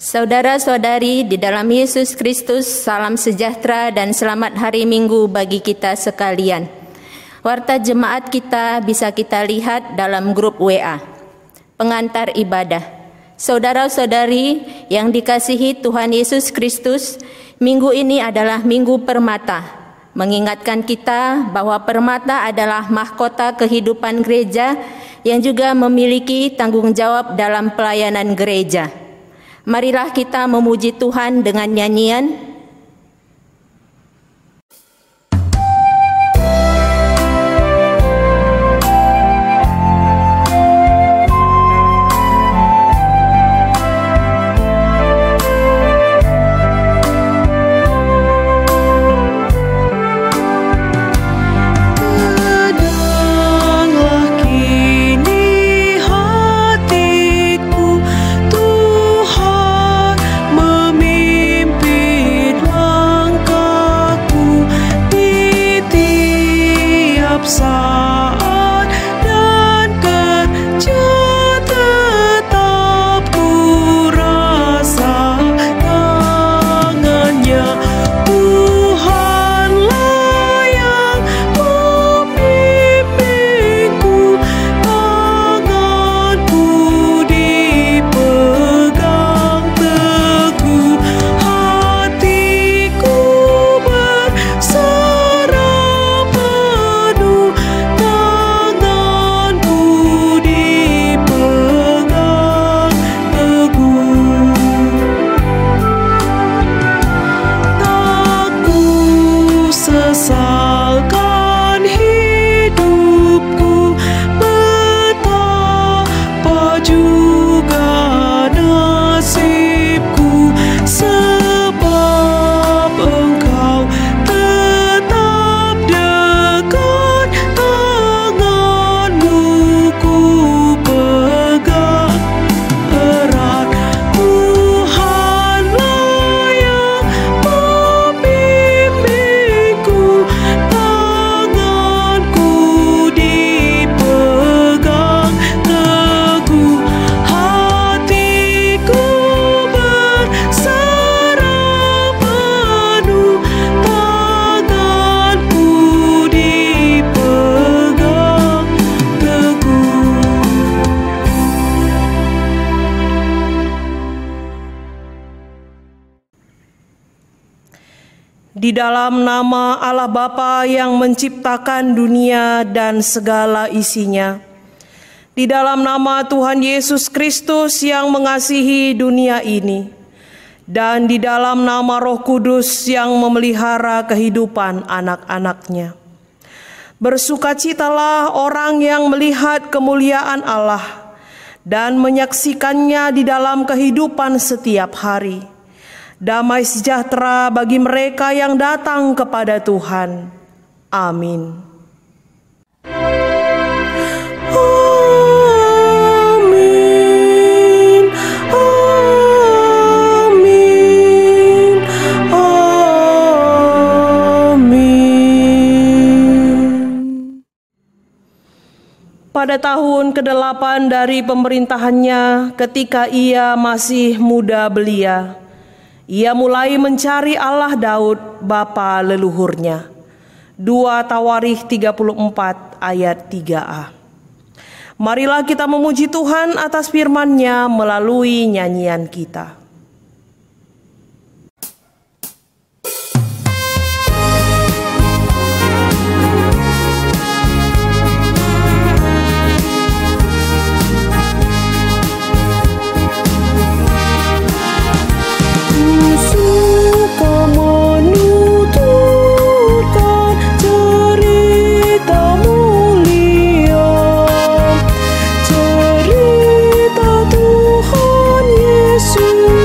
Saudara-saudari di dalam Yesus Kristus, salam sejahtera dan selamat hari Minggu bagi kita sekalian. Warta jemaat kita bisa kita lihat dalam grup WA. Pengantar ibadah. Saudara-saudari yang dikasihi Tuhan Yesus Kristus, minggu ini adalah Minggu Permata, mengingatkan kita bahwa permata adalah mahkota kehidupan gereja yang juga memiliki tanggung jawab dalam pelayanan gereja. Marilah kita memuji Tuhan dengan nyanyian. Di dalam nama Allah Bapa yang menciptakan dunia dan segala isinya. Di dalam nama Tuhan Yesus Kristus yang mengasihi dunia ini. Dan di dalam nama Roh Kudus yang memelihara kehidupan anak-anaknya. Bersukacitalah orang yang melihat kemuliaan Allah dan menyaksikannya di dalam kehidupan setiap hari. Damai sejahtera bagi mereka yang datang kepada Tuhan. Amin. Amin. Amin. Amin. Pada tahun ke-8 dari pemerintahannya, ketika ia masih muda belia, ia mulai mencari Allah Daud, bapa leluhurnya. 2 Tawarikh 34 ayat 3a. Marilah kita memuji Tuhan atas firman-Nya melalui nyanyian kita. Cerita Tuhan Yesus.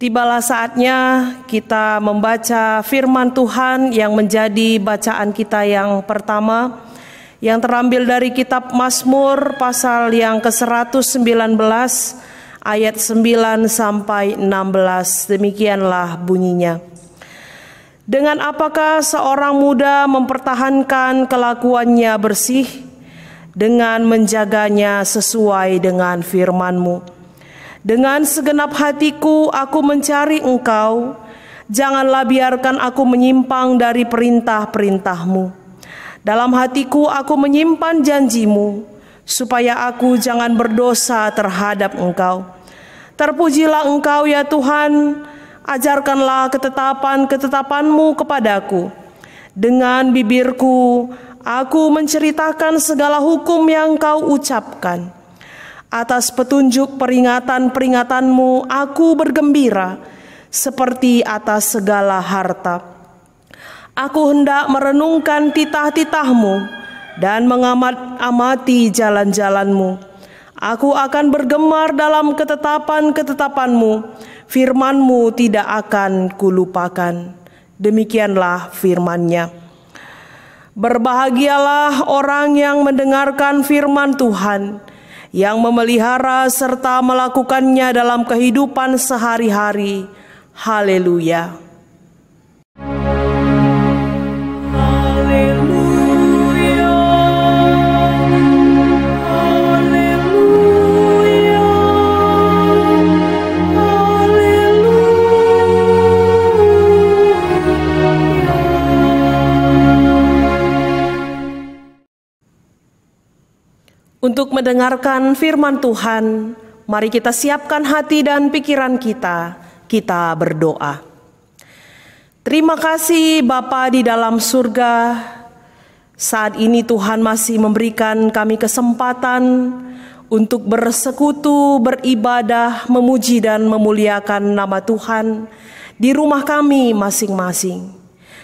Tibalah saatnya kita membaca firman Tuhan yang menjadi bacaan kita yang pertama, yang terambil dari kitab Mazmur pasal yang ke-119 ayat 9 sampai 16. Demikianlah bunyinya. Dengan apakah seorang muda mempertahankan kelakuannya bersih, dengan menjaganya sesuai dengan firman-Mu. Dengan segenap hatiku aku mencari Engkau, janganlah biarkan aku menyimpang dari perintah-perintah-Mu. Dalam hatiku aku menyimpan janji-Mu, supaya aku jangan berdosa terhadap Engkau. Terpujilah Engkau ya Tuhan, ajarkanlah ketetapan-ketetapan-Mu kepadaku. Dengan bibirku aku menceritakan segala hukum yang Kau ucapkan. Atas petunjuk peringatan-peringatan-Mu aku bergembira, seperti atas segala harta. Aku hendak merenungkan titah-titah-Mu dan mengamati jalan-jalan-Mu. Aku akan bergemar dalam ketetapan-ketetapan-Mu, firman-Mu tidak akan kulupakan. Demikianlah firman-Nya. Berbahagialah orang yang mendengarkan firman Tuhan, yang memelihara serta melakukannya dalam kehidupan sehari-hari. Haleluya. Haleluya. Haleluya. Untuk mendengarkan firman Tuhan, mari kita siapkan hati dan pikiran kita berdoa. Terima kasih Bapa di dalam surga, saat ini Tuhan masih memberikan kami kesempatan untuk bersekutu, beribadah, memuji dan memuliakan nama Tuhan di rumah kami masing-masing.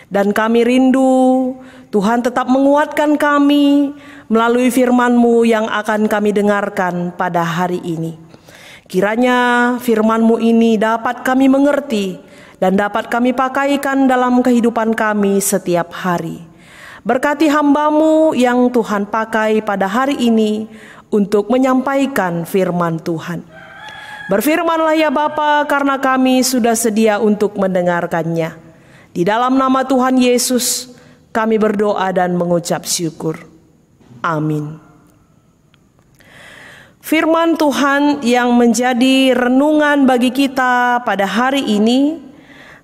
Dan kami rindu Tuhan tetap menguatkan kami melalui firman-Mu yang akan kami dengarkan pada hari ini. Kiranya firman-Mu ini dapat kami mengerti dan dapat kami pakaikan dalam kehidupan kami setiap hari. Berkati hamba-Mu yang Tuhan pakai pada hari ini untuk menyampaikan firman Tuhan. Berfirmanlah ya Bapa, karena kami sudah sedia untuk mendengarkannya. Di dalam nama Tuhan Yesus kami berdoa dan mengucap syukur. Amin. Firman Tuhan yang menjadi renungan bagi kita pada hari ini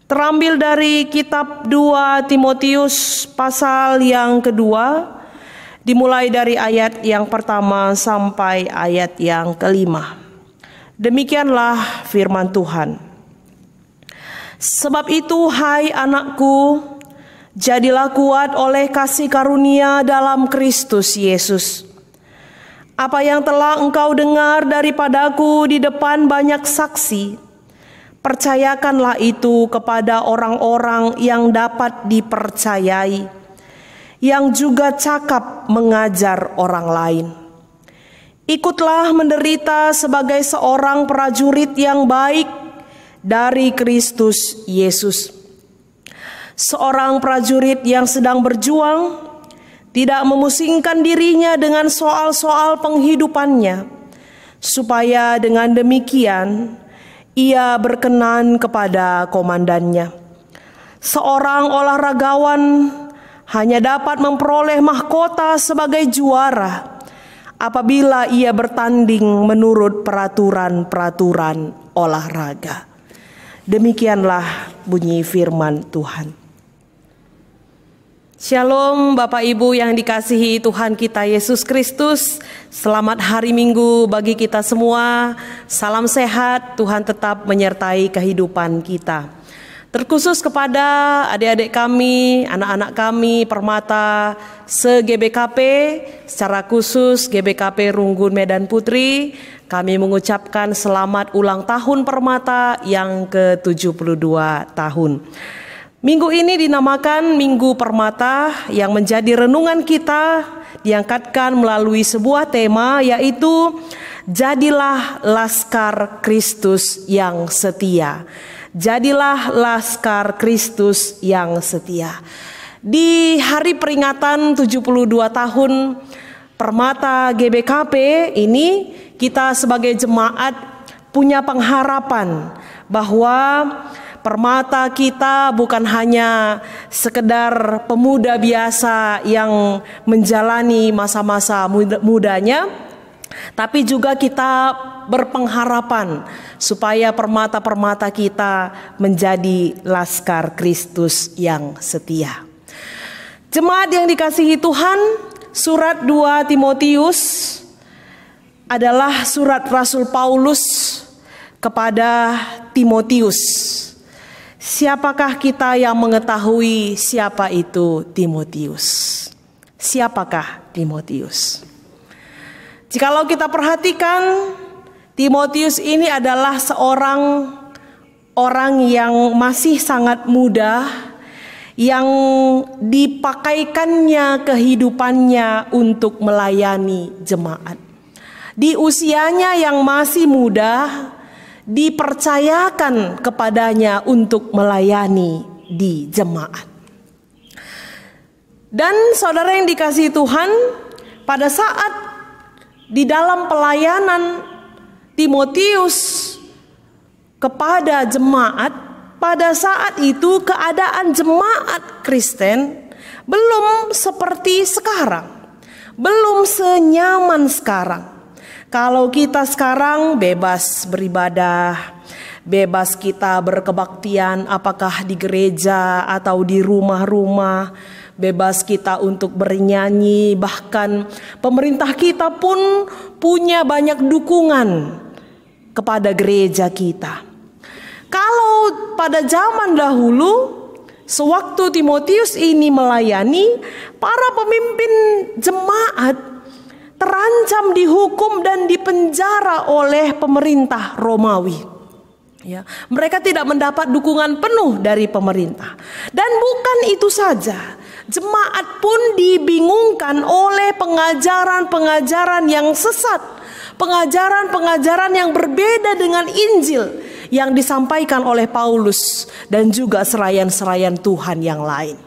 terambil dari kitab 2 Timotius pasal yang kedua, dimulai dari ayat yang pertama sampai ayat yang kelima. Demikianlah firman Tuhan. Sebab itu, hai anakku, jadilah kuat oleh kasih karunia dalam Kristus Yesus. Apa yang telah engkau dengar daripadaku di depan banyak saksi, percayakanlah itu kepada orang-orang yang dapat dipercayai, yang juga cakap mengajar orang lain. Ikutlah menderita sebagai seorang prajurit yang baik dari Kristus Yesus. Seorang prajurit yang sedang berjuang tidak memusingkan dirinya dengan soal-soal penghidupannya, supaya dengan demikian ia berkenan kepada komandannya. Seorang olahragawan hanya dapat memperoleh mahkota sebagai juara apabila ia bertanding menurut peraturan-peraturan olahraga. Demikianlah bunyi firman Tuhan. Shalom Bapak Ibu yang dikasihi Tuhan kita Yesus Kristus. Selamat hari Minggu bagi kita semua. Salam sehat, Tuhan tetap menyertai kehidupan kita. Terkhusus kepada adik-adik kami, anak-anak kami Permata se-GBKP, secara khusus GBKP Runggun Medan Putri, kami mengucapkan selamat ulang tahun Permata yang ke-72 tahun. Minggu ini dinamakan Minggu Permata, yang menjadi renungan kita diangkatkan melalui sebuah tema, yaitu Jadilah Laskar Kristus yang Setia. Jadilah laskar Kristus yang setia. Di hari peringatan 72 tahun Permata GBKP ini, kita sebagai jemaat punya pengharapan bahwa Permata kita bukan hanya sekedar pemuda biasa yang menjalani masa-masa mudanya, tapi juga kita berpengharapan supaya permata-permata kita menjadi laskar Kristus yang setia. Jemaat yang dikasihi Tuhan, surat 2 Timotius adalah surat Rasul Paulus kepada Timotius. Siapakah kita yang mengetahui siapa itu Timotius? Siapakah Timotius? Jikalau kita perhatikan, Timotius ini adalah seorang orang yang masih sangat muda, yang dipakaikannya kehidupannya untuk melayani jemaat. Di usianya yang masih muda, dipercayakan kepadanya untuk melayani di jemaat. Dan saudara yang dikasihi Tuhan, pada saat di dalam pelayanan Timotius kepada jemaat, pada saat itu keadaan jemaat Kristen belum seperti sekarang, belum senyaman sekarang. Kalau kita sekarang bebas beribadah, bebas kita berkebaktian, apakah di gereja atau di rumah-rumah, bebas kita untuk bernyanyi, bahkan pemerintah kita pun punya banyak dukungan kepada gereja kita. Kalau pada zaman dahulu, sewaktu Timotius ini melayani, para pemimpin jemaat terancam dihukum dan dipenjara oleh pemerintah Romawi. Ya, mereka tidak mendapat dukungan penuh dari pemerintah. Dan bukan itu saja, jemaat pun dibingungkan oleh pengajaran-pengajaran yang sesat, pengajaran-pengajaran yang berbeda dengan Injil yang disampaikan oleh Paulus dan juga serayan-serayan Tuhan yang lain.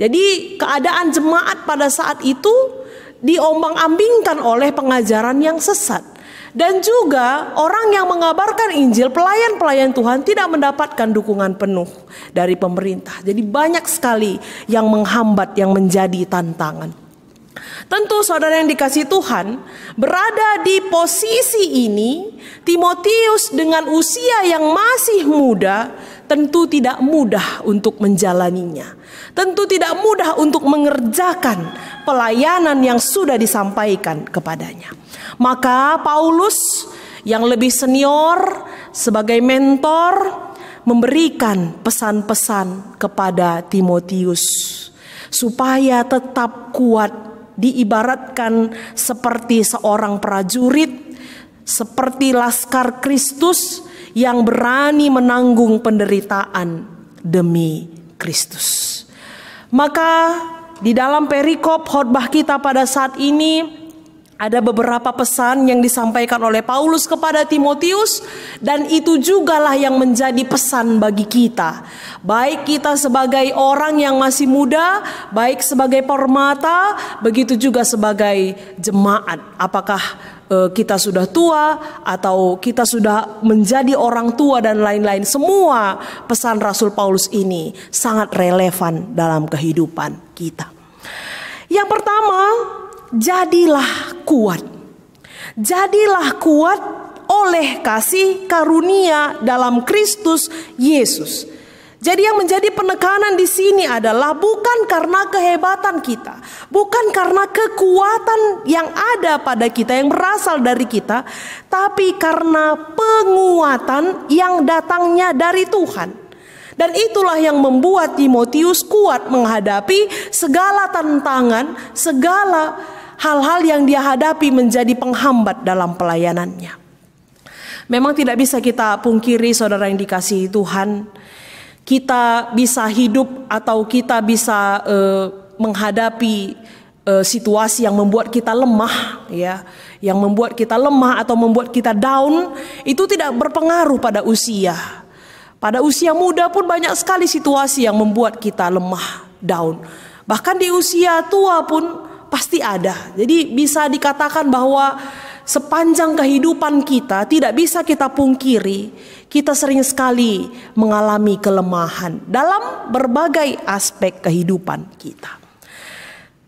Jadi keadaan jemaat pada saat itu diombang-ambingkan oleh pengajaran yang sesat. Dan juga orang yang mengabarkan Injil, pelayan-pelayan Tuhan tidak mendapatkan dukungan penuh dari pemerintah. Jadi banyak sekali yang menghambat, yang menjadi tantangan. Tentu saudara yang dikasihi Tuhan, berada di posisi ini, Timotius dengan usia yang masih muda, tentu tidak mudah untuk menjalaninya. Tentu tidak mudah untuk mengerjakan pelayanan yang sudah disampaikan kepadanya. Maka Paulus yang lebih senior sebagai mentor memberikan pesan-pesan kepada Timotius supaya tetap kuat, diibaratkan seperti seorang prajurit, seperti laskar Kristus yang berani menanggung penderitaan demi Kristus. Maka di dalam perikop khotbah kita pada saat ini ada beberapa pesan yang disampaikan oleh Paulus kepada Timotius, dan itu jugalah yang menjadi pesan bagi kita. Baik kita sebagai orang yang masih muda, baik sebagai permata, begitu juga sebagai jemaat. Apakah kita sudah tua atau kita sudah menjadi orang tua dan lain-lain, semua pesan Rasul Paulus ini sangat relevan dalam kehidupan kita. Yang pertama, jadilah kuat. Jadilah kuat oleh kasih karunia dalam Kristus Yesus. Jadi yang menjadi penekanan di sini adalah bukan karena kehebatan kita, bukan karena kekuatan yang ada pada kita, yang berasal dari kita, tapi karena penguatan yang datangnya dari Tuhan. Dan itulah yang membuat Timotius kuat menghadapi segala tantangan, segala hal-hal yang dia hadapi menjadi penghambat dalam pelayanannya. Memang tidak bisa kita pungkiri saudara yang dikasihi Tuhan, kita bisa hidup atau kita bisa menghadapi situasi yang membuat kita lemah, ya, yang membuat kita lemah atau membuat kita down, itu tidak berpengaruh pada usia. Pada usia muda pun banyak sekali situasi yang membuat kita lemah, down. Bahkan di usia tua pun pasti ada. Jadi bisa dikatakan bahwa sepanjang kehidupan kita tidak bisa kita pungkiri, kita sering sekali mengalami kelemahan dalam berbagai aspek kehidupan kita.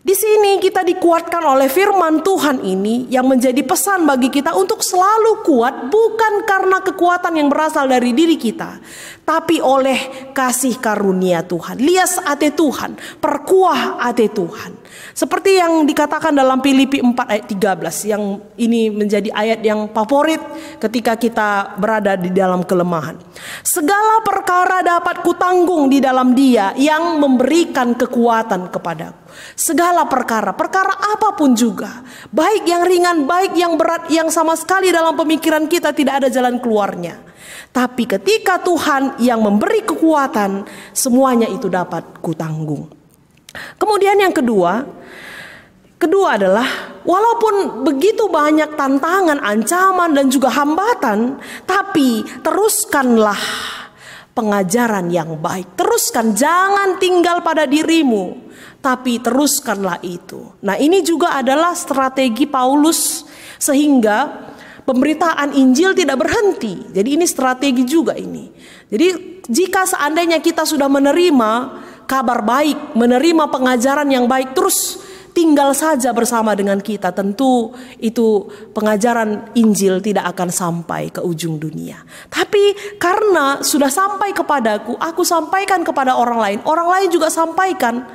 Di sini kita dikuatkan oleh firman Tuhan ini yang menjadi pesan bagi kita untuk selalu kuat, bukan karena kekuatan yang berasal dari diri kita, tapi oleh kasih karunia Tuhan. Lias ate Tuhan, perkuah ate Tuhan. Seperti yang dikatakan dalam Filipi 4 ayat 13, yang ini menjadi ayat yang favorit ketika kita berada di dalam kelemahan. Segala perkara dapat kutanggung di dalam Dia yang memberikan kekuatan kepadaku. Segala perkara apapun juga, baik yang ringan, baik yang berat, yang sama sekali dalam pemikiran kita tidak ada jalan keluarnya. Tapi ketika Tuhan yang memberi kekuatan, semuanya itu dapat kutanggung. Kemudian yang kedua adalah walaupun begitu banyak tantangan, ancaman dan juga hambatan, tapi teruskanlah pengajaran yang baik. Teruskan, jangan tinggal pada dirimu, tapi teruskanlah itu. Nah, ini juga adalah strategi Paulus sehingga pemberitaan Injil tidak berhenti. Jadi ini strategi juga ini. Jadi jika seandainya kita sudah menerima kabar baik, menerima pengajaran yang baik, terus tinggal saja bersama dengan kita, tentu itu pengajaran Injil tidak akan sampai ke ujung dunia. Tapi karena sudah sampai kepadaku, aku sampaikan kepada orang lain juga sampaikan.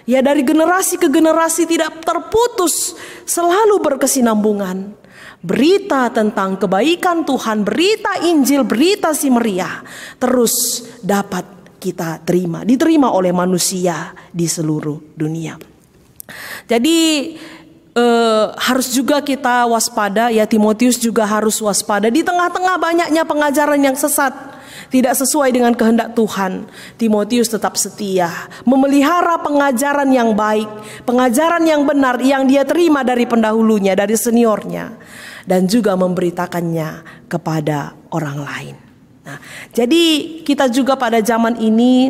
Ya, dari generasi ke generasi tidak terputus, selalu berkesinambungan. Berita tentang kebaikan Tuhan, berita Injil, berita si meriah terus dapat kita terima, diterima oleh manusia di seluruh dunia. Jadi harus juga kita waspada, ya Timotius juga harus waspada. Di tengah-tengah banyaknya pengajaran yang sesat, tidak sesuai dengan kehendak Tuhan, Timotius tetap setia memelihara pengajaran yang baik, pengajaran yang benar yang dia terima dari pendahulunya, dari seniornya, dan juga memberitakannya kepada orang lain. Nah, jadi kita juga pada zaman ini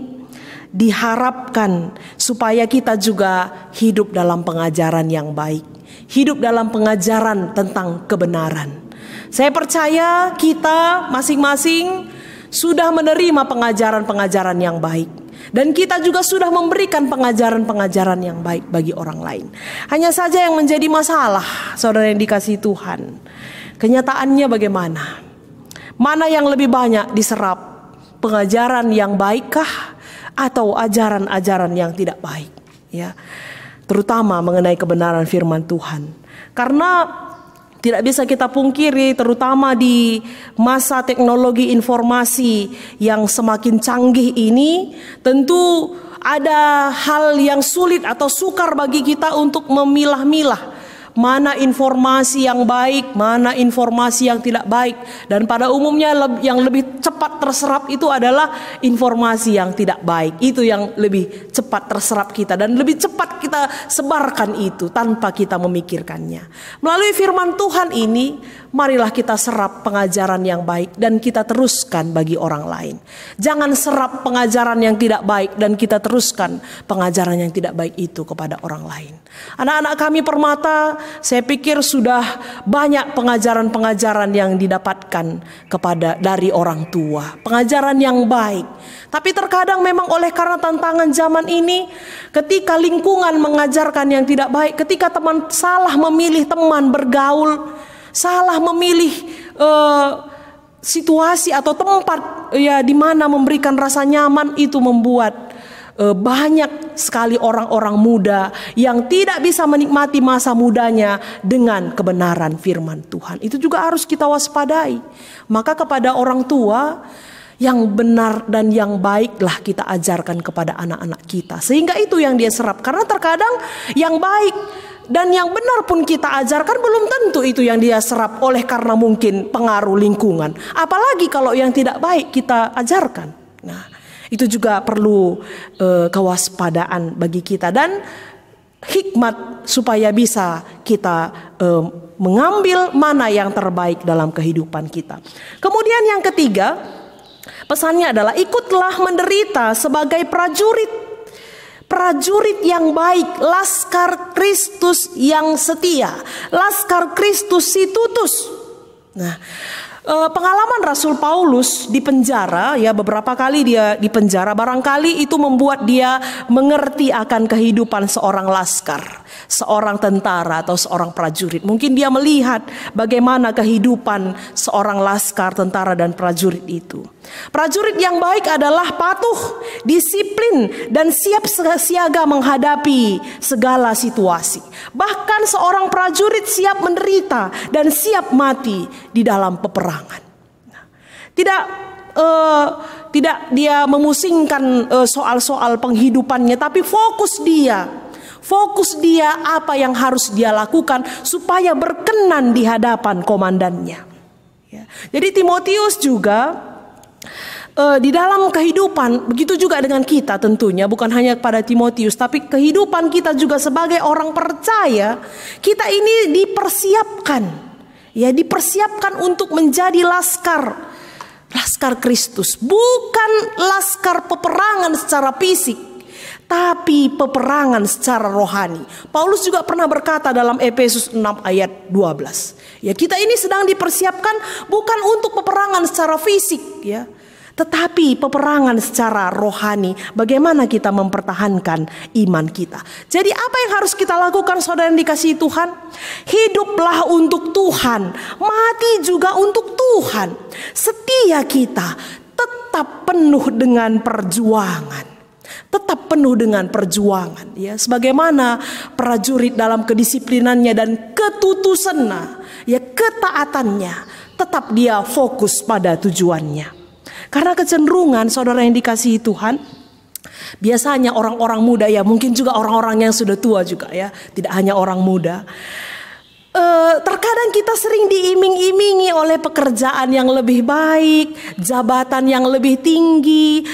diharapkan supaya kita juga hidup dalam pengajaran yang baik, hidup dalam pengajaran tentang kebenaran. Saya percaya kita masing-masing sudah menerima pengajaran-pengajaran yang baik, dan kita juga sudah memberikan pengajaran-pengajaran yang baik bagi orang lain. Hanya saja yang menjadi masalah, saudara yang dikasihi Tuhan, kenyataannya bagaimana? Mana yang lebih banyak diserap? Pengajaran yang baikkah atau ajaran-ajaran yang tidak baik? Ya, terutama mengenai kebenaran firman Tuhan. Karena tidak bisa kita pungkiri, terutama di masa teknologi informasi yang semakin canggih ini, tentu ada hal yang sulit atau sukar bagi kita untuk memilah-milah mana informasi yang baik, mana informasi yang tidak baik. Dan pada umumnya yang lebih cepat terserap itu adalah informasi yang tidak baik. Itu yang lebih cepat terserap kita dan lebih cepat kita sebarkan itu tanpa kita memikirkannya. Melalui firman Tuhan ini, marilah kita serap pengajaran yang baik dan kita teruskan bagi orang lain. Jangan serap pengajaran yang tidak baik dan kita teruskan pengajaran yang tidak baik itu kepada orang lain. Anak-anak kami Permata, saya pikir sudah banyak pengajaran-pengajaran yang didapatkan dari orang tua, pengajaran yang baik. Tapi terkadang memang oleh karena tantangan zaman ini, ketika lingkungan mengajarkan yang tidak baik, ketika teman salah memilih teman bergaul, salah memilih situasi atau tempat ya di mana memberikan rasa nyaman, itu membuat banyak sekali orang-orang muda yang tidak bisa menikmati masa mudanya dengan kebenaran firman Tuhan. Itu juga harus kita waspadai. Maka kepada orang tua, yang benar dan yang baiklah kita ajarkan kepada anak-anak kita, sehingga itu yang dia serap. Karena terkadang yang baik dan yang benar pun kita ajarkan belum tentu itu yang dia serap, oleh karena mungkin pengaruh lingkungan. Apalagi kalau yang tidak baik kita ajarkan. Nah, itu juga perlu kewaspadaan bagi kita dan hikmat supaya bisa kita mengambil mana yang terbaik dalam kehidupan kita. Kemudian yang ketiga, Pesannya adalah ikutlah menderita sebagai prajurit yang baik, Laskar Kristus yang setia, Laskar Kristus si tutus. Nah, pengalaman Rasul Paulus di penjara, ya beberapa kali dia di penjara, barangkali itu membuat dia mengerti akan kehidupan seorang laskar, seorang tentara atau seorang prajurit. Mungkin dia melihat bagaimana kehidupan seorang laskar, tentara dan prajurit itu. Prajurit yang baik adalah patuh, disiplin dan siap siaga menghadapi segala situasi. Bahkan seorang prajurit siap menderita dan siap mati di dalam peperangan. Tidak dia memusingkan soal-soal penghidupannya, tapi fokus dia apa yang harus dia lakukan supaya berkenan di hadapan komandannya. Ya. Jadi Timotius juga di dalam kehidupan, begitu juga dengan kita tentunya, bukan hanya pada Timotius, tapi kehidupan kita juga sebagai orang percaya, kita ini dipersiapkan untuk menjadi laskar Kristus, bukan laskar peperangan secara fisik, tapi peperangan secara rohani. Paulus juga pernah berkata dalam Efesus 6 ayat 12, ya kita ini sedang dipersiapkan bukan untuk peperangan secara fisik, ya, tetapi peperangan secara rohani. Bagaimana kita mempertahankan iman kita. Jadi apa yang harus kita lakukan, saudara yang dikasihi Tuhan? Hiduplah untuk Tuhan, mati juga untuk Tuhan. Setia kita tetap penuh dengan perjuangan. Tetap penuh dengan perjuangan, ya, sebagaimana prajurit dalam kedisiplinannya dan ketutusannya, ya, ketaatannya, tetap dia fokus pada tujuannya. Karena kecenderungan, saudara yang dikasihi Tuhan, biasanya orang-orang muda, ya mungkin juga orang-orang yang sudah tua juga, ya, tidak hanya orang muda. Terkadang kita sering diiming-imingi oleh pekerjaan yang lebih baik, jabatan yang lebih tinggi,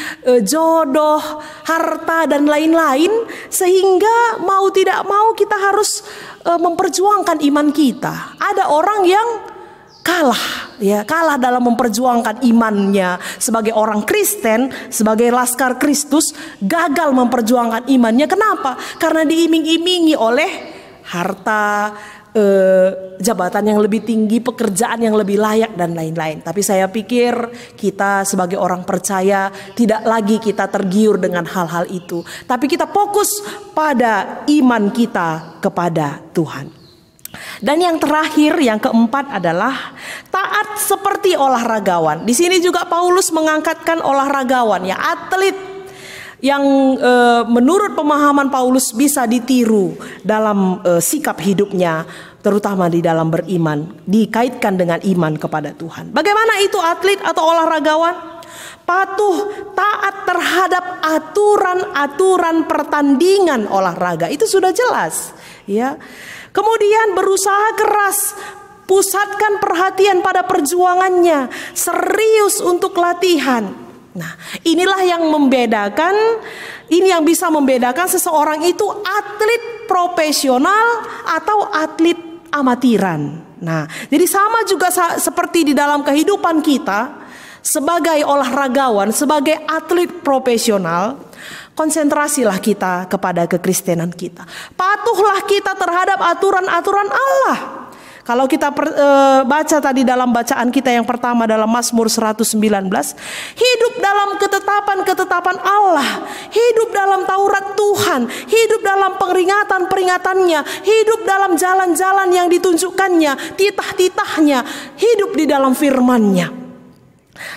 jodoh, harta dan lain-lain, sehingga mau tidak mau kita harus memperjuangkan iman kita. Ada orang yang kalah dalam memperjuangkan imannya sebagai orang Kristen, sebagai laskar Kristus, gagal memperjuangkan imannya. Kenapa? Karena diiming-imingi oleh harta, jabatan yang lebih tinggi, pekerjaan yang lebih layak dan lain-lain. Tapi saya pikir kita sebagai orang percaya tidak lagi kita tergiur dengan hal-hal itu, tapi kita fokus pada iman kita kepada Tuhan. Dan yang terakhir, yang keempat adalah taat seperti olahragawan. Di sini juga Paulus mengangkatkan olahragawan, ya, atlet yang menurut pemahaman Paulus bisa ditiru dalam sikap hidupnya, terutama di dalam beriman, dikaitkan dengan iman kepada Tuhan. Bagaimana itu atlet atau olahragawan? Patuh, taat terhadap aturan-aturan pertandingan olahraga, itu sudah jelas, ya. Kemudian berusaha keras, pusatkan perhatian pada perjuangannya, serius untuk latihan. Nah, inilah yang membedakan, ini yang bisa membedakan seseorang itu atlet profesional atau atlet amatiran. Nah, jadi sama juga seperti di dalam kehidupan kita sebagai olahragawan, sebagai atlet profesional, konsentrasilah kita kepada kekristenan kita. Patuhlah kita terhadap aturan-aturan Allah. Kalau kita baca tadi dalam bacaan kita yang pertama dalam Mazmur 119, hidup dalam ketetapan-ketetapan Allah, hidup dalam Taurat Tuhan, hidup dalam peringatan-peringatannya, hidup dalam jalan-jalan yang ditunjukkannya, titah-titahnya, hidup di dalam firman-Nya.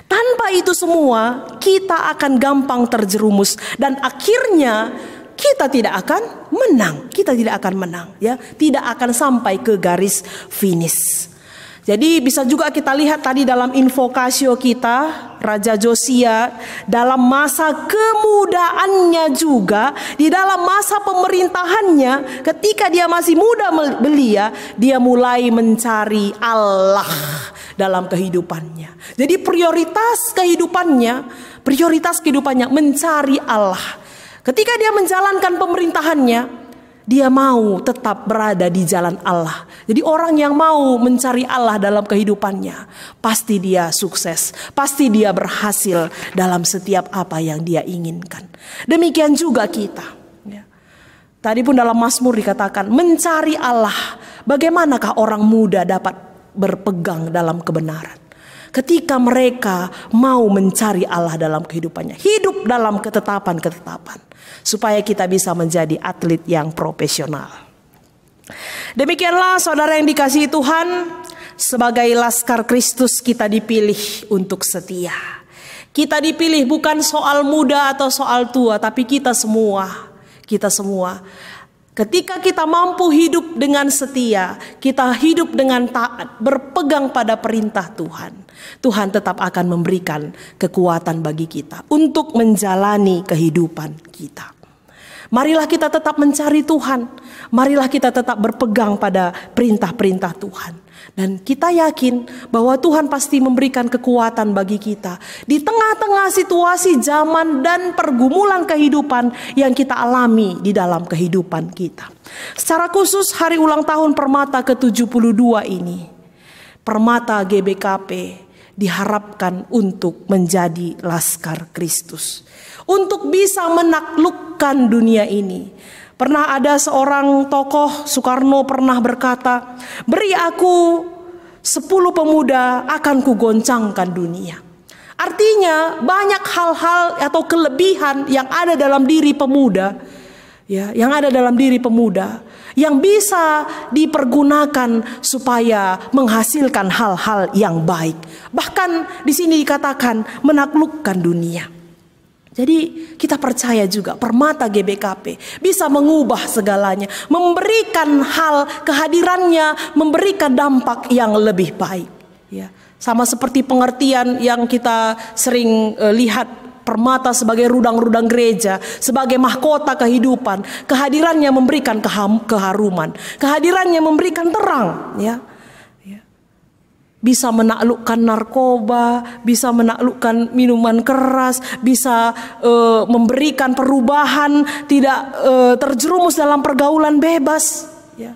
Tanpa itu semua kita akan gampang terjerumus dan akhirnya kita tidak akan menang, ya, tidak akan sampai ke garis finish. Jadi bisa juga kita lihat tadi dalam invokasio kita, Raja Josia dalam masa kemudaannya juga, di dalam masa pemerintahannya, ketika dia masih muda belia, dia mulai mencari Allah dalam kehidupannya. Jadi prioritas kehidupannya mencari Allah. Ketika dia menjalankan pemerintahannya, dia mau tetap berada di jalan Allah. Jadi orang yang mau mencari Allah dalam kehidupannya, pasti dia sukses, pasti dia berhasil dalam setiap apa yang dia inginkan. Demikian juga kita. Ya. Tadi pun dalam Mazmur dikatakan, mencari Allah. Bagaimanakah orang muda dapat berpegang dalam kebenaran? Ketika mereka mau mencari Allah dalam kehidupannya, hidup dalam ketetapan-ketetapan, supaya kita bisa menjadi atlet yang profesional. Demikianlah saudara yang dikasihi Tuhan, sebagai laskar Kristus kita dipilih untuk setia. Kita dipilih bukan soal muda atau soal tua, tapi kita semua. Ketika kita mampu hidup dengan setia, kita hidup dengan taat, berpegang pada perintah Tuhan, Tuhan tetap akan memberikan kekuatan bagi kita untuk menjalani kehidupan kita. Marilah kita tetap mencari Tuhan. Marilah kita tetap berpegang pada perintah-perintah Tuhan. Dan kita yakin bahwa Tuhan pasti memberikan kekuatan bagi kita. Di tengah-tengah situasi zaman dan pergumulan kehidupan yang kita alami di dalam kehidupan kita. Secara khusus hari ulang tahun Permata ke-72 ini, Permata GBKP diharapkan untuk menjadi laskar Kristus. Untuk bisa menaklukkan dunia ini. Pernah ada seorang tokoh, Soekarno pernah berkata, beri aku 10 pemuda akan kugoncangkan dunia. Artinya banyak hal-hal atau kelebihan yang ada dalam diri pemuda, ya, yang ada dalam diri pemuda, yang bisa dipergunakan supaya menghasilkan hal-hal yang baik. Bahkan di sini dikatakan menaklukkan dunia. Jadi kita percaya juga Permata GBKP bisa mengubah segalanya, memberikan hal kehadirannya, memberikan dampak yang lebih baik. Ya, sama seperti pengertian yang kita sering lihat Permata sebagai rudang-rudang gereja, sebagai mahkota kehidupan. Kehadirannya memberikan keharuman, kehadirannya memberikan terang. Ya. Bisa menaklukkan narkoba, bisa menaklukkan minuman keras, bisa memberikan perubahan, tidak terjerumus dalam pergaulan bebas. Ya.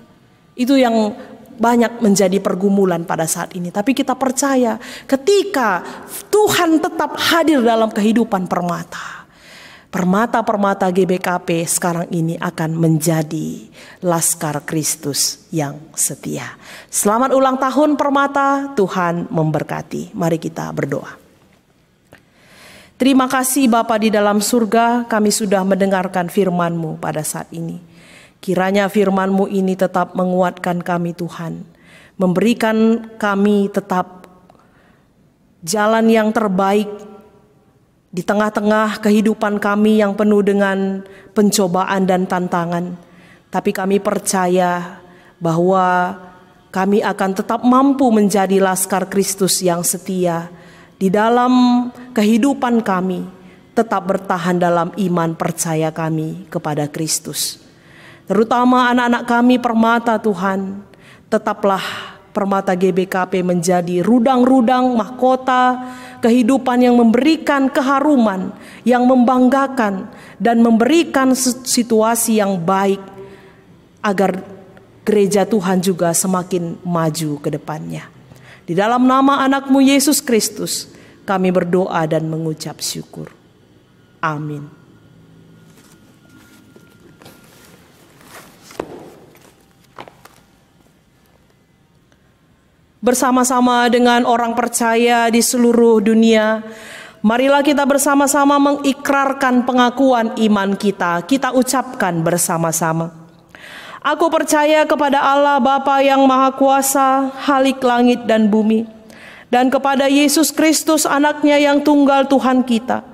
Itu yang banyak menjadi pergumulan pada saat ini. Tapi kita percaya ketika Tuhan tetap hadir dalam kehidupan Permata, Permata GBKP sekarang ini akan menjadi laskar Kristus yang setia. Selamat ulang tahun Permata, Tuhan memberkati. Mari kita berdoa. Terima kasih Bapa di dalam surga, kami sudah mendengarkan firman-Mu pada saat ini. Kiranya firman-Mu ini tetap menguatkan kami Tuhan, memberikan kami tetap jalan yang terbaik di tengah-tengah kehidupan kami yang penuh dengan pencobaan dan tantangan. Tapi kami percaya bahwa kami akan tetap mampu menjadi laskar Kristus yang setia. Di dalam kehidupan kami tetap bertahan dalam iman percaya kami kepada Kristus. Terutama anak-anak kami Permata Tuhan, tetaplah Permata GBKP menjadi rudang-rudang mahkota kehidupan yang memberikan keharuman, yang membanggakan dan memberikan situasi yang baik agar gereja Tuhan juga semakin maju ke depannya. Di dalam nama anak-Mu Yesus Kristus kami berdoa dan mengucap syukur. Amin. Bersama-sama dengan orang percaya di seluruh dunia, marilah kita bersama-sama mengikrarkan pengakuan iman kita. Kita ucapkan bersama-sama. Aku percaya kepada Allah Bapa yang Maha Kuasa, Khalik langit dan bumi, dan kepada Yesus Kristus anaknya yang tunggal Tuhan kita,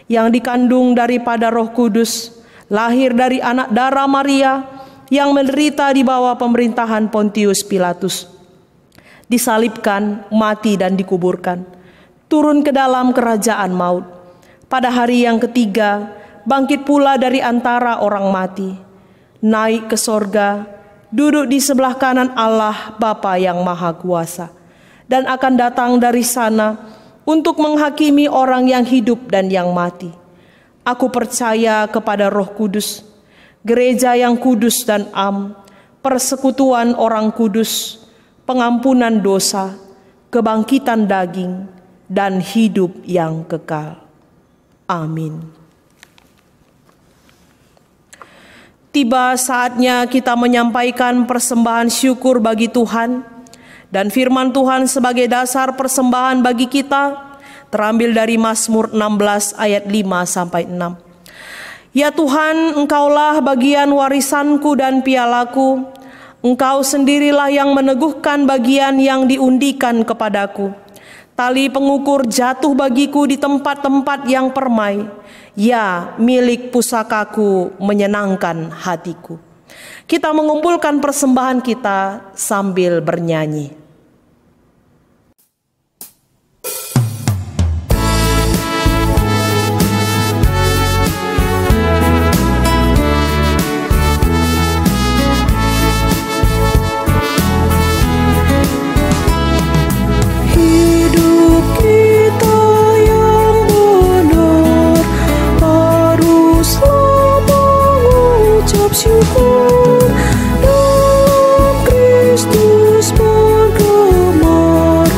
yang dikandung daripada Roh Kudus, lahir dari anak darah Maria, yang menderita di bawah pemerintahan Pontius Pilatus, disalibkan, mati dan dikuburkan, turun ke dalam kerajaan maut. Pada hari yang ketiga, bangkit pula dari antara orang mati, naik ke sorga, duduk di sebelah kanan Allah Bapa yang Maha Kuasa, dan akan datang dari sana untuk menghakimi orang yang hidup dan yang mati. Aku percaya kepada Roh Kudus, gereja yang kudus dan am, persekutuan orang kudus, pengampunan dosa, kebangkitan daging, dan hidup yang kekal. Amin. Tiba saatnya kita menyampaikan persembahan syukur bagi Tuhan, dan firman Tuhan sebagai dasar persembahan bagi kita terambil dari Mazmur 16 ayat 5-6. Ya Tuhan, Engkaulah bagian warisanku dan pialaku, Engkau sendirilah yang meneguhkan bagian yang diundikan kepadaku. Tali pengukur jatuh bagiku di tempat-tempat yang permai. Ya, milik pusakaku menyenangkan hatiku. Kita mengumpulkan persembahan kita sambil bernyanyi. Syukur dalam Kristus bergemar,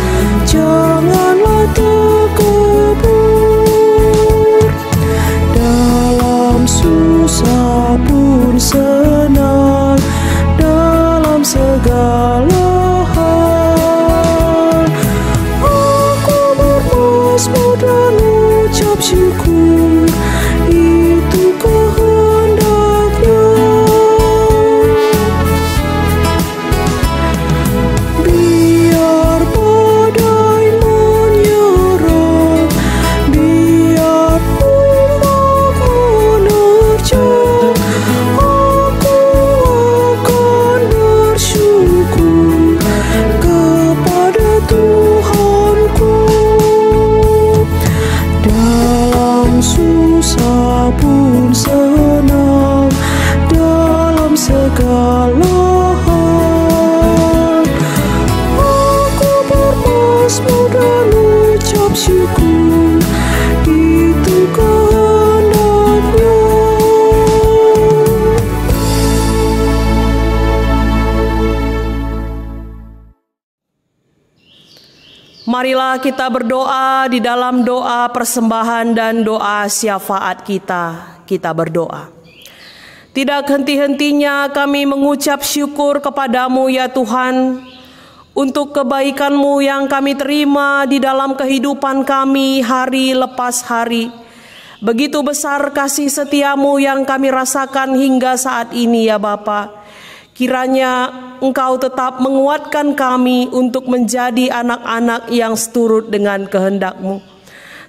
janganlah terkubur. Dalam susah pun senang, dalam segala hal aku bermazmur dan ucap syukur, itu Marilah kita berdoa di dalam doa persembahan dan doa syafaat kita. Kita berdoa. Tidak henti-hentinya kami mengucap syukur kepadamu ya Tuhan, untuk kebaikan-Mu yang kami terima di dalam kehidupan kami hari lepas hari. Begitu besar kasih setia-Mu yang kami rasakan hingga saat ini ya Bapa. Kiranya Engkau tetap menguatkan kami untuk menjadi anak-anak yang seturut dengan kehendak-Mu.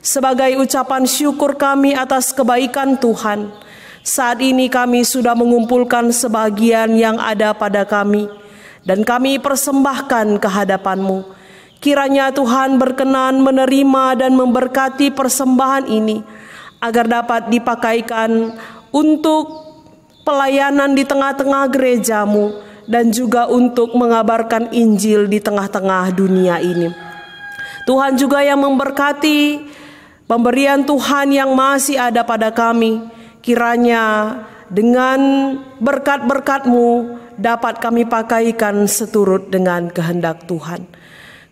Sebagai ucapan syukur kami atas kebaikan Tuhan, saat ini kami sudah mengumpulkan sebagian yang ada pada kami, dan kami persembahkan ke hadapan-Mu. Kiranya Tuhan berkenan menerima dan memberkati persembahan ini, agar dapat dipakaikan untuk pelayanan di tengah-tengah gereja-Mu, dan juga untuk mengabarkan Injil di tengah-tengah dunia ini. Tuhan juga yang memberkati pemberian Tuhan yang masih ada pada kami. Kiranya dengan berkat-berkat-Mu dapat kami pakaikan seturut dengan kehendak Tuhan.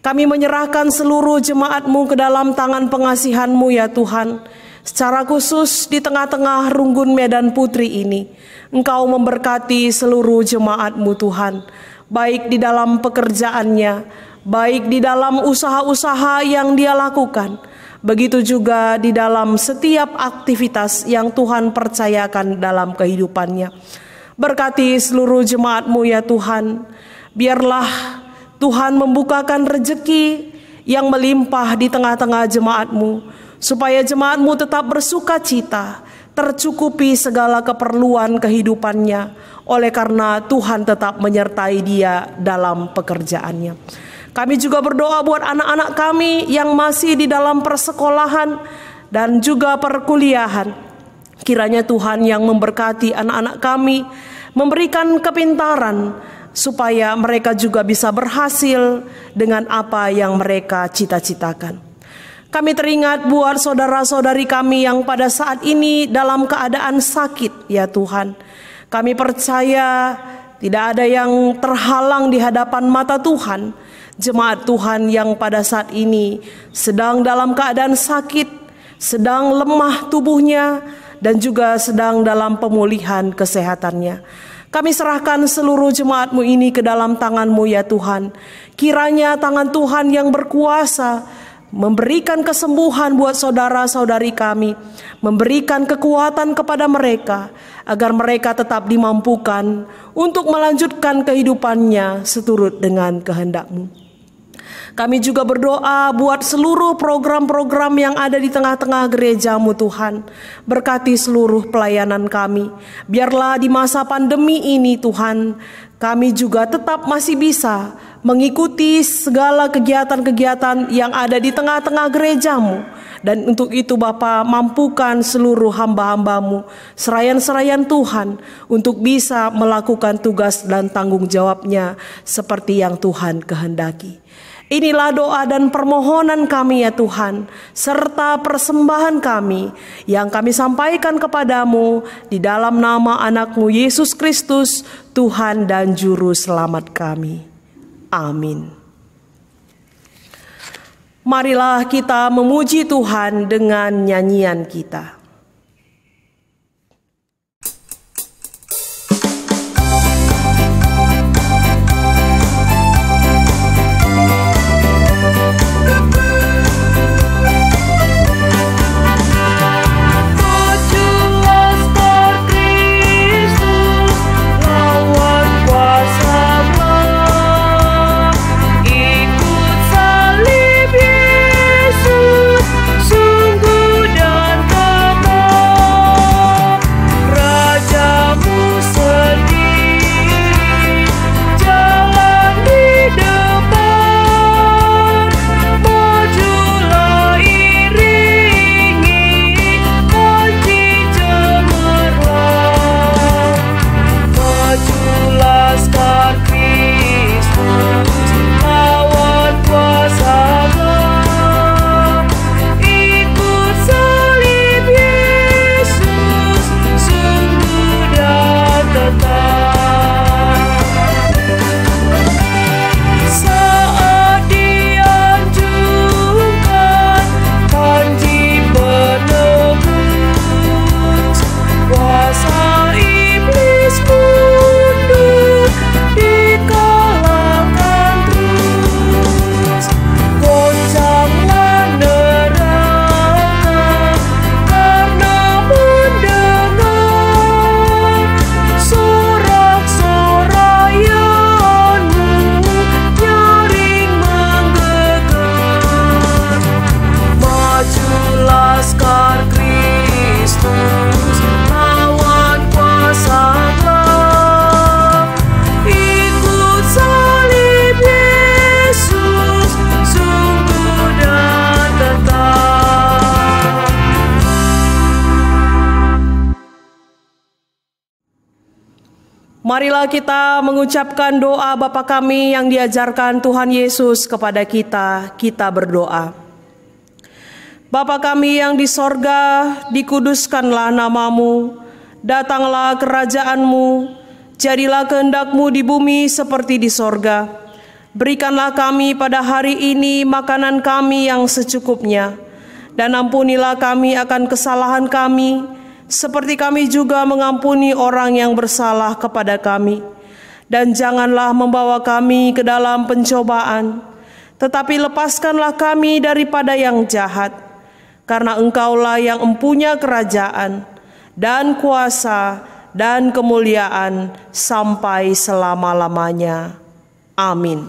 Kami menyerahkan seluruh jemaat-Mu ke dalam tangan pengasihan-Mu ya Tuhan. Secara khusus di tengah-tengah Runggun Medan Putri ini, Engkau memberkati seluruh jemaat-Mu Tuhan, baik di dalam pekerjaannya, baik di dalam usaha-usaha yang dia lakukan, begitu juga di dalam setiap aktivitas yang Tuhan percayakan dalam kehidupannya. Berkati seluruh jemaat-Mu ya Tuhan, biarlah Tuhan membukakan rezeki yang melimpah di tengah-tengah jemaat-Mu, supaya jemaat-Mu tetap bersuka cita, tercukupi segala keperluan kehidupannya, oleh karena Tuhan tetap menyertai dia dalam pekerjaannya. Kami juga berdoa buat anak-anak kami yang masih di dalam persekolahan dan juga perkuliahan. Kiranya Tuhan yang memberkati anak-anak kami, memberikan kepintaran, supaya mereka juga bisa berhasil dengan apa yang mereka cita-citakan. Kami teringat buat saudara-saudari kami yang pada saat ini dalam keadaan sakit ya Tuhan. Kami percaya Tidak ada yang terhalang di hadapan mata Tuhan. Jemaat Tuhan yang pada saat ini sedang dalam keadaan sakit, sedang lemah tubuhnya, dan juga sedang dalam pemulihan kesehatannya. Kami serahkan seluruh jemaat-Mu ini ke dalam tangan-Mu ya Tuhan. Kiranya tangan Tuhan yang berkuasa memberikan kesembuhan buat saudara-saudari kami, memberikan kekuatan kepada mereka, agar mereka tetap dimampukan untuk melanjutkan kehidupannya seturut dengan kehendak-Mu. Kami juga berdoa buat seluruh program-program yang ada di tengah-tengah gereja-Mu Tuhan. Berkati seluruh pelayanan kami. Biarlah di masa pandemi ini Tuhan, kami juga tetap masih bisa mengikuti segala kegiatan-kegiatan yang ada di tengah-tengah gereja-Mu. Dan untuk itu Bapa, mampukan seluruh hamba-hamba-Mu, serayan-serayan Tuhan, untuk bisa melakukan tugas dan tanggung jawabnya seperti yang Tuhan kehendaki. Inilah doa dan permohonan kami ya Tuhan, serta persembahan kami yang kami sampaikan kepadamu di dalam nama anak-Mu Yesus Kristus, Tuhan dan Juru Selamat kami. Amin. Marilah kita memuji Tuhan dengan nyanyian kita. Marilah kita mengucapkan doa Bapa kami yang diajarkan Tuhan Yesus kepada kita. Kita berdoa. Bapa kami yang di sorga, dikuduskanlah namamu, datanglah kerajaan-Mu, jadilah kehendak-Mu di bumi seperti di sorga. Berikanlah kami pada hari ini makanan kami yang secukupnya, dan ampunilah kami akan kesalahan kami, seperti kami juga mengampuni orang yang bersalah kepada kami. Dan janganlah membawa kami ke dalam pencobaan, tetapi lepaskanlah kami daripada yang jahat. Karena Engkaulah yang empunya kerajaan, dan kuasa, dan kemuliaan sampai selama-lamanya. Amin.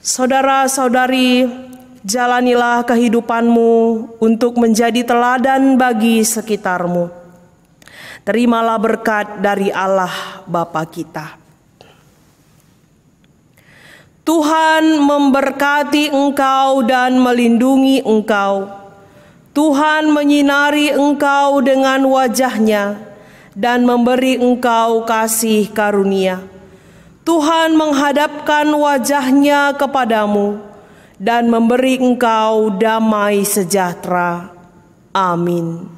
Saudara-saudari, jalanilah kehidupanmu untuk menjadi teladan bagi sekitarmu. Terimalah berkat dari Allah Bapa kita. Tuhan memberkati engkau dan melindungi engkau. Tuhan menyinari engkau dengan wajah-Nya dan memberi engkau kasih karunia. Tuhan menghadapkan wajah-Nya kepadamu dan memberi engkau damai sejahtera. Amin.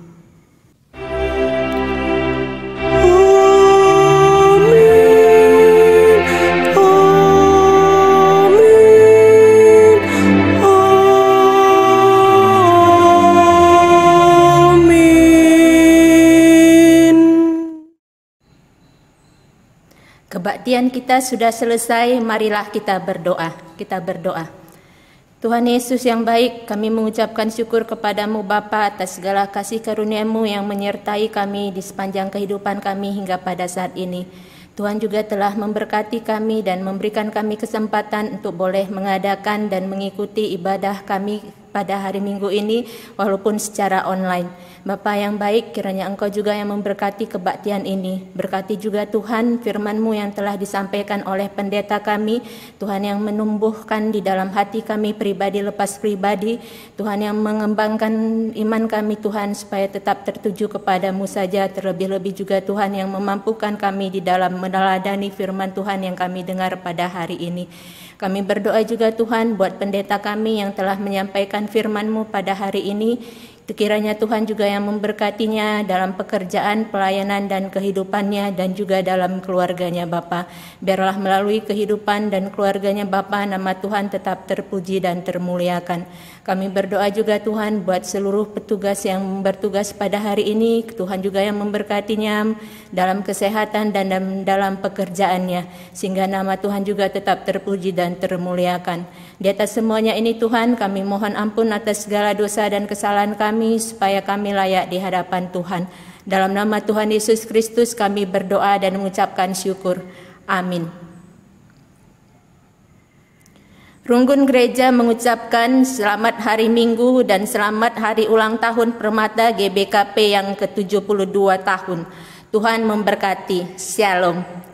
Amin. Kebaktian kita sudah selesai, marilah kita berdoa. Kita berdoa. Tuhan Yesus yang baik, kami mengucapkan syukur kepadamu Bapa atas segala kasih karunia-Mu yang menyertai kami di sepanjang kehidupan kami hingga pada saat ini. Tuhan juga telah memberkati kami dan memberikan kami kesempatan untuk boleh mengadakan dan mengikuti ibadah kami pada hari Minggu ini walaupun secara online. Bapa yang baik, kiranya Engkau juga yang memberkati kebaktian ini. Berkati juga Tuhan firman-Mu yang telah disampaikan oleh pendeta kami. Tuhan yang menumbuhkan di dalam hati kami pribadi lepas pribadi. Tuhan yang mengembangkan iman kami Tuhan supaya tetap tertuju kepadamu saja. Terlebih-lebih juga Tuhan yang memampukan kami di dalam meneladani firman Tuhan yang kami dengar pada hari ini. Kami berdoa juga Tuhan buat pendeta kami yang telah menyampaikan firman-Mu pada hari ini. Kiranya Tuhan juga yang memberkatinya dalam pekerjaan, pelayanan dan kehidupannya dan juga dalam keluarganya Bapa. Biarlah melalui kehidupan dan keluarganya Bapa, nama Tuhan tetap terpuji dan termuliakan. Kami berdoa juga Tuhan buat seluruh petugas yang bertugas pada hari ini. Tuhan juga yang memberkatinya dalam kesehatan dan dalam pekerjaannya. Sehingga nama Tuhan juga tetap terpuji dan termuliakan. Di atas semuanya ini Tuhan, kami mohon ampun atas segala dosa dan kesalahan kami, supaya kami layak di hadapan Tuhan. Dalam nama Tuhan Yesus Kristus kami berdoa dan mengucapkan syukur. Amin. Runggun Gereja mengucapkan selamat hari Minggu dan selamat hari ulang tahun Permata GBKP yang ke-72 tahun. Tuhan memberkati. Shalom.